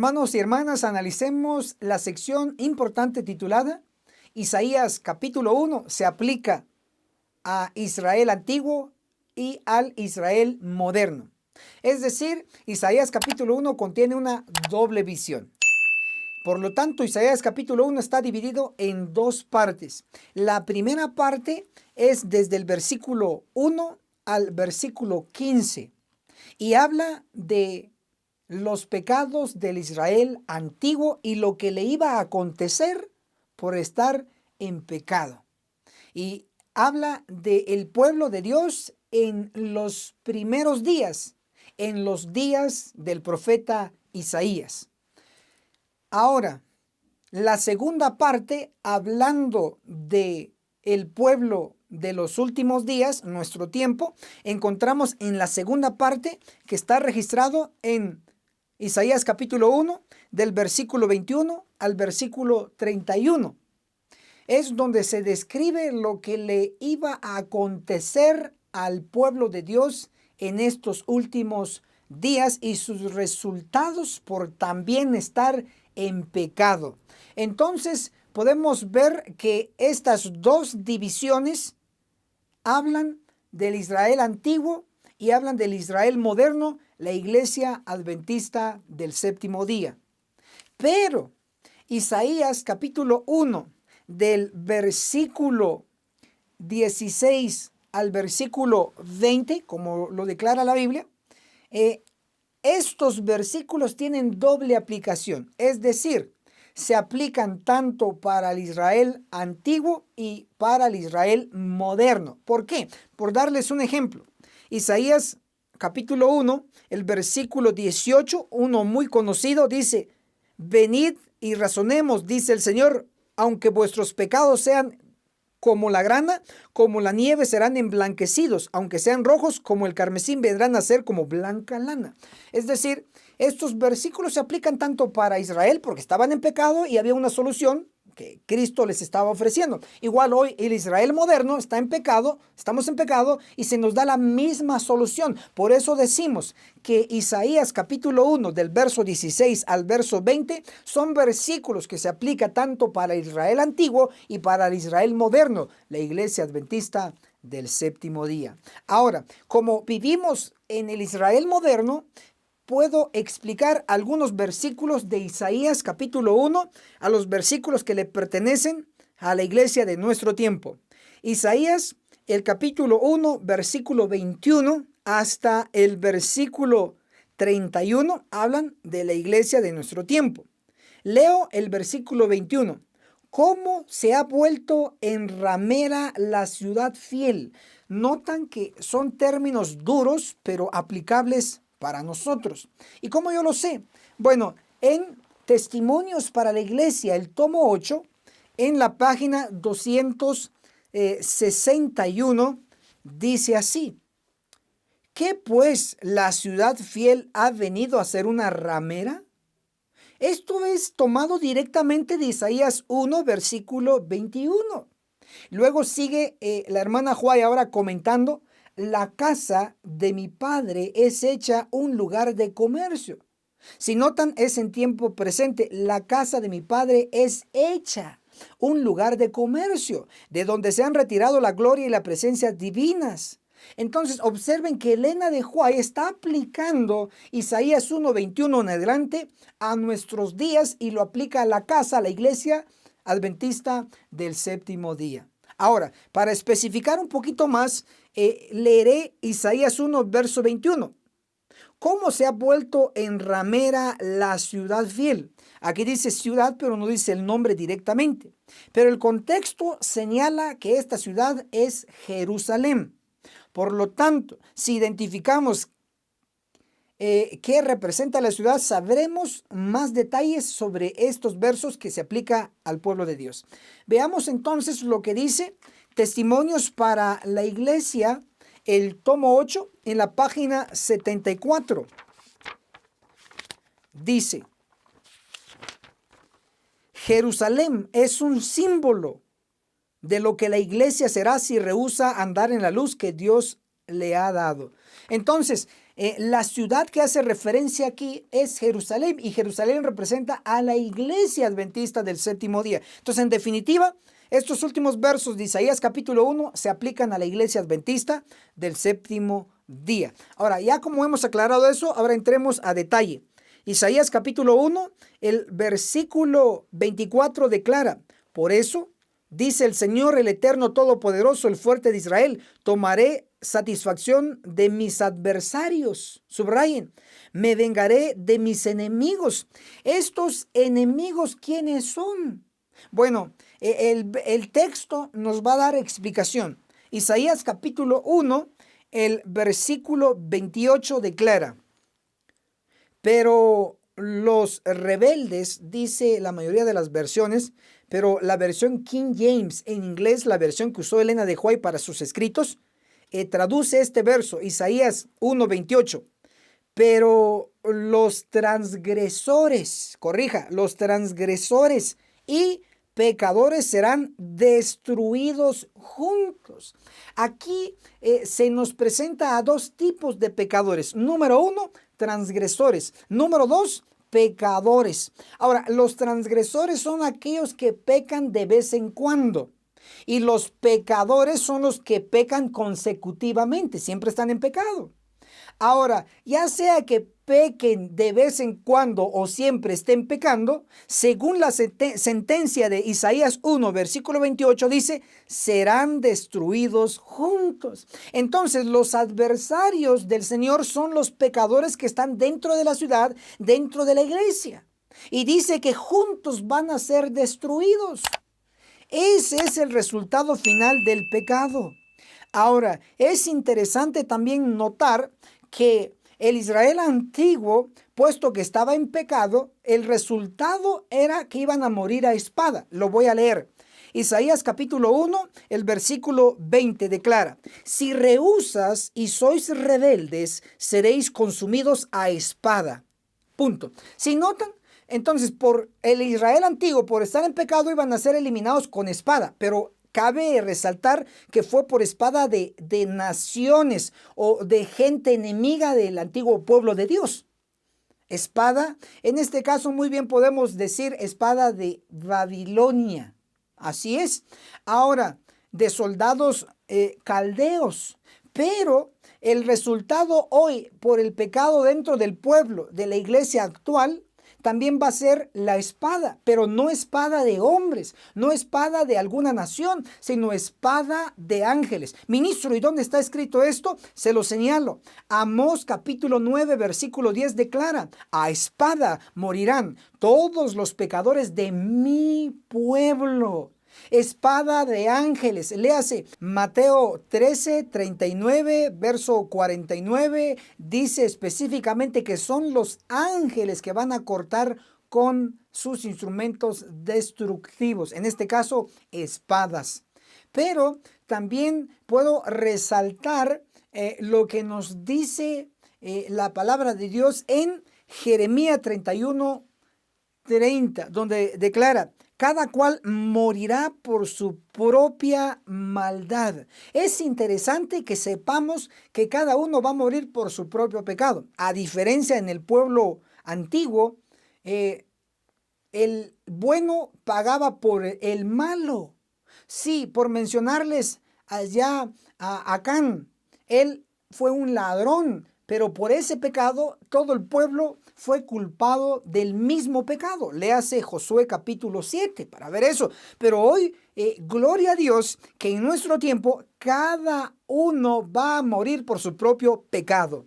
Hermanos y hermanas, analicemos la sección importante titulada Isaías capítulo 1 se aplica a Israel antiguo y al Israel moderno. Es decir, Isaías capítulo 1 contiene una doble visión. Por lo tanto, Isaías capítulo 1 está dividido en dos partes. La primera parte es desde el versículo 1 al versículo 15 y habla de los pecados del Israel antiguo y lo que le iba a acontecer por estar en pecado. Y habla del pueblo de Dios en los primeros días, en los días del profeta Isaías. Ahora, la segunda parte, hablando de el pueblo de los últimos días, nuestro tiempo, encontramos en la segunda parte que está registrado en Isaías capítulo 1, del versículo 21 al versículo 31. Es donde se describe lo que le iba a acontecer al pueblo de Dios en estos últimos días y sus resultados por también estar en pecado. Entonces podemos ver que estas dos divisiones hablan del Israel antiguo y hablan del Israel moderno, la iglesia adventista del séptimo día. Pero Isaías capítulo 1, del versículo 16 al versículo 20, como lo declara la Biblia, estos versículos tienen doble aplicación, es decir, se aplican tanto para el Israel antiguo y para el Israel moderno. ¿Por qué? Por darles un ejemplo. Isaías capítulo 1, el versículo 18, uno muy conocido, dice: venid y razonemos, dice el Señor, aunque vuestros pecados sean como la grana, como la nieve serán emblanquecidos, aunque sean rojos como el carmesí, vendrán a ser como blanca lana. Es decir, estos versículos se aplican tanto para Israel porque estaban en pecado y había una solución que Cristo les estaba ofreciendo. Igual hoy el Israel moderno está en pecado, estamos en pecado y se nos da la misma solución. Por eso decimos que Isaías capítulo 1 del verso 16 al verso 20 son versículos que se aplican tanto para Israel antiguo y para el Israel moderno, la iglesia adventista del séptimo día. Ahora, como vivimos en el Israel moderno, puedo explicar algunos versículos de Isaías capítulo 1 a los versículos que le pertenecen a la iglesia de nuestro tiempo. Isaías, el capítulo 1, versículo 21 hasta el versículo 31 hablan de la iglesia de nuestro tiempo. Leo el versículo 21. ¿Cómo se ha vuelto en ramera la ciudad fiel? Notan que son términos duros, pero aplicables para nosotros. ¿Y cómo yo lo sé? Bueno, en Testimonios para la Iglesia, el tomo 8, en la página 261, dice así: ¿qué pues la ciudad fiel ha venido a ser una ramera? Esto es tomado directamente de Isaías 1, versículo 21. Luego sigue la hermana Juay ahora comentando: la casa de mi padre es hecha un lugar de comercio. Si notan, es en tiempo presente. La casa de mi padre es hecha un lugar de comercio, de donde se han retirado la gloria y la presencia divinas. Entonces observen que Elena de Juay está aplicando Isaías 1:21 en adelante a nuestros días y lo aplica a la casa, a la iglesia adventista del séptimo día. Ahora, para especificar un poquito más, leeré Isaías 1, verso 21. ¿Cómo se ha vuelto en ramera la ciudad fiel? Aquí dice ciudad, pero no dice el nombre directamente. Pero el contexto señala que esta ciudad es Jerusalén. Por lo tanto, si identificamos qué representa la ciudad, sabremos más detalles sobre estos versos que se aplica al pueblo de Dios. Veamos entonces lo que dice Testimonios para la Iglesia, el tomo 8, en la página 74. Dice: Jerusalén es un símbolo de lo que la iglesia será si rehúsa andar en la luz que Dios le ha dado. Entonces, La ciudad que hace referencia aquí es Jerusalén, y Jerusalén representa a la iglesia adventista del séptimo día. Entonces, en definitiva, estos últimos versos de Isaías capítulo 1 se aplican a la iglesia adventista del séptimo día. Ahora, ya como hemos aclarado eso, ahora entremos a detalle. Isaías capítulo 1, el versículo 24 declara: por eso, dice el Señor, el Eterno Todopoderoso, el fuerte de Israel, tomaré satisfacción de mis adversarios. Subrayen, me vengaré de mis enemigos. ¿Estos enemigos quiénes son? Bueno, el texto nos va a dar explicación. Isaías capítulo 1, el versículo 28 declara: pero los rebeldes, dice la mayoría de las versiones, pero la versión King James en inglés, la versión que usó Elena de White para sus escritos, traduce este verso, Isaías 1:28. Pero los transgresores, corrija, los transgresores y pecadores serán destruidos juntos. Aquí se nos presenta a dos tipos de pecadores. Número uno, transgresores. Número dos, pecadores. Ahora, los transgresores son aquellos que pecan de vez en cuando. Y los pecadores son los que pecan consecutivamente, siempre están en pecado. Ahora, ya sea que pequen de vez en cuando o siempre estén pecando, según la sentencia de Isaías 1, versículo 28, dice, serán destruidos juntos. Entonces, los adversarios del Señor son los pecadores que están dentro de la ciudad, dentro de la iglesia. Y dice que juntos van a ser destruidos. Ese es el resultado final del pecado. Ahora, es interesante también notar que el Israel antiguo, puesto que estaba en pecado, el resultado era que iban a morir a espada. Lo voy a leer. Isaías capítulo 1, el versículo 20 declara: si rehusas y sois rebeldes, seréis consumidos a espada. Punto. Si notan, entonces por el Israel antiguo, por estar en pecado, iban a ser eliminados con espada, pero cabe resaltar que fue por espada de naciones o de gente enemiga del antiguo pueblo de Dios. Espada, en este caso muy bien podemos decir espada de Babilonia. Así es. Ahora, de soldados caldeos. Pero el resultado hoy por el pecado dentro del pueblo, de la iglesia actual, también va a ser la espada, pero no espada de hombres, no espada de alguna nación, sino espada de ángeles. Ministro, ¿y dónde está escrito esto? Se lo señalo. Amós capítulo 9, versículo 10 declara: a espada morirán todos los pecadores de mi pueblo. Espada de ángeles, léase Mateo 13, 39, verso 49, dice específicamente que son los ángeles que van a cortar con sus instrumentos destructivos, en este caso espadas. Pero también puedo resaltar lo que nos dice la palabra de Dios en Jeremías 31, 30, donde declara: cada cual morirá por su propia maldad. Es interesante que sepamos que cada uno va a morir por su propio pecado. A diferencia en el pueblo antiguo, el bueno pagaba por el malo. Sí, por mencionarles allá a Acán, él fue un ladrón, pero por ese pecado todo el pueblo fue culpado del mismo pecado. Léase Josué capítulo 7 para ver eso. Pero hoy, gloria a Dios, que en nuestro tiempo cada uno va a morir por su propio pecado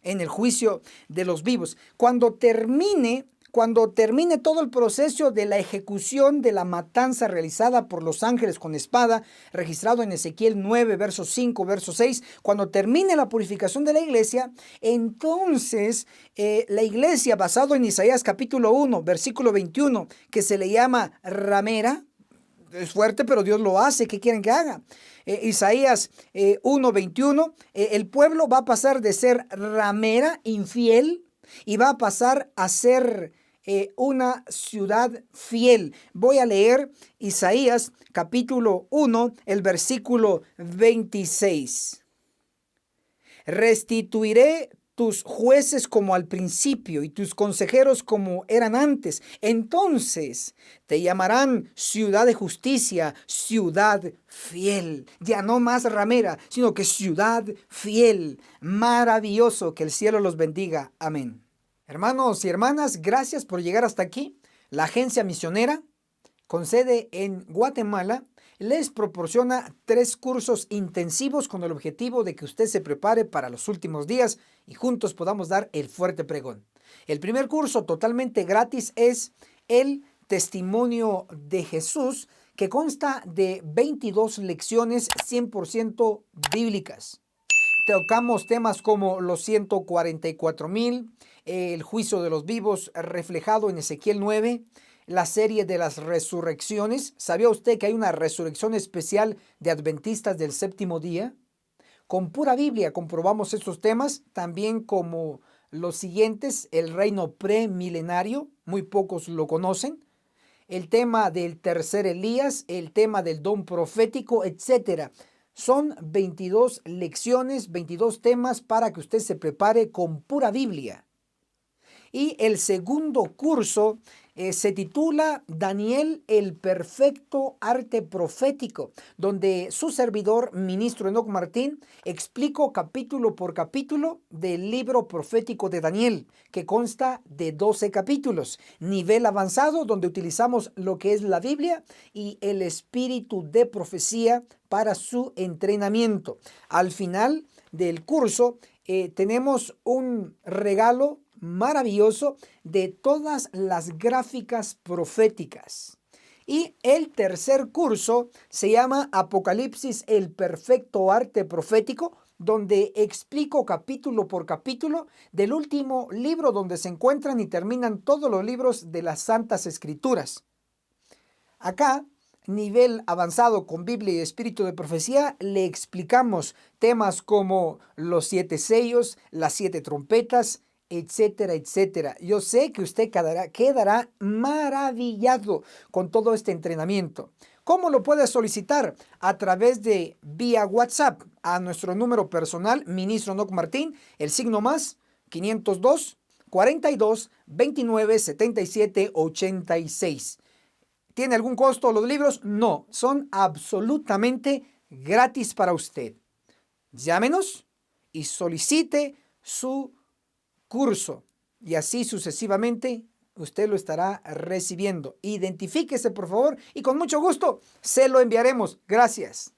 en el juicio de los vivos. Cuando termine todo el proceso de la ejecución de la matanza realizada por los ángeles con espada, registrado en Ezequiel 9, verso 5, verso 6, cuando termine la purificación de la iglesia, entonces la iglesia, basado en Isaías capítulo 1, versículo 21, que se le llama ramera, es fuerte, pero Dios lo hace. ¿Qué quieren que haga? Isaías 1:21, el pueblo va a pasar de ser ramera, infiel, y va a pasar a ser una ciudad fiel. Voy a leer Isaías capítulo 1, el versículo 26. Restituiré tus jueces como al principio y tus consejeros como eran antes. Entonces te llamarán ciudad de justicia, ciudad fiel. Ya no más ramera, sino que ciudad fiel. Maravilloso, que el cielo los bendiga. Amén. Hermanos y hermanas, gracias por llegar hasta aquí. La agencia misionera, con sede en Guatemala, les proporciona 3 cursos intensivos con el objetivo de que usted se prepare para los últimos días y juntos podamos dar el fuerte pregón. El primer curso totalmente gratis es el Testimonio de Jesús, que consta de 22 lecciones 100% bíblicas. Tocamos temas como los 144,000, el juicio de los vivos reflejado en Ezequiel 9, la serie de las resurrecciones. ¿Sabía usted que hay una resurrección especial de adventistas del séptimo día? Con pura Biblia comprobamos estos temas, también como los siguientes: el reino premilenario, muy pocos lo conocen, el tema del tercer Elías, el tema del don profético, etc. Son 22 lecciones, 22 temas para que usted se prepare con pura Biblia. Y el segundo curso se titula Daniel, el perfecto arte profético, donde su servidor, ministro Enoc Martín, explico capítulo por capítulo del libro profético de Daniel, que consta de 12 capítulos. Nivel avanzado, donde utilizamos lo que es la Biblia y el espíritu de profecía para su entrenamiento. Al final del curso tenemos un regalo maravilloso de todas las gráficas proféticas. Y el tercer curso se llama Apocalipsis, el perfecto arte profético, donde explico capítulo por capítulo del último libro donde se encuentran y terminan todos los libros de las Santas Escrituras. Acá, nivel avanzado con Biblia y espíritu de profecía, le explicamos temas como los 7 sellos, las 7 trompetas, etcétera, etcétera. Yo sé que usted quedará maravillado con todo este entrenamiento. ¿Cómo lo puede solicitar? A través de vía WhatsApp a nuestro número personal, Ministro Enoc Martín, el signo más 502 42 29 77 86. ¿Tiene algún costo los libros? No, son absolutamente gratis para usted. Llámenos y solicite su curso y así sucesivamente usted lo estará recibiendo. Identifíquese por favor y con mucho gusto se lo enviaremos. Gracias.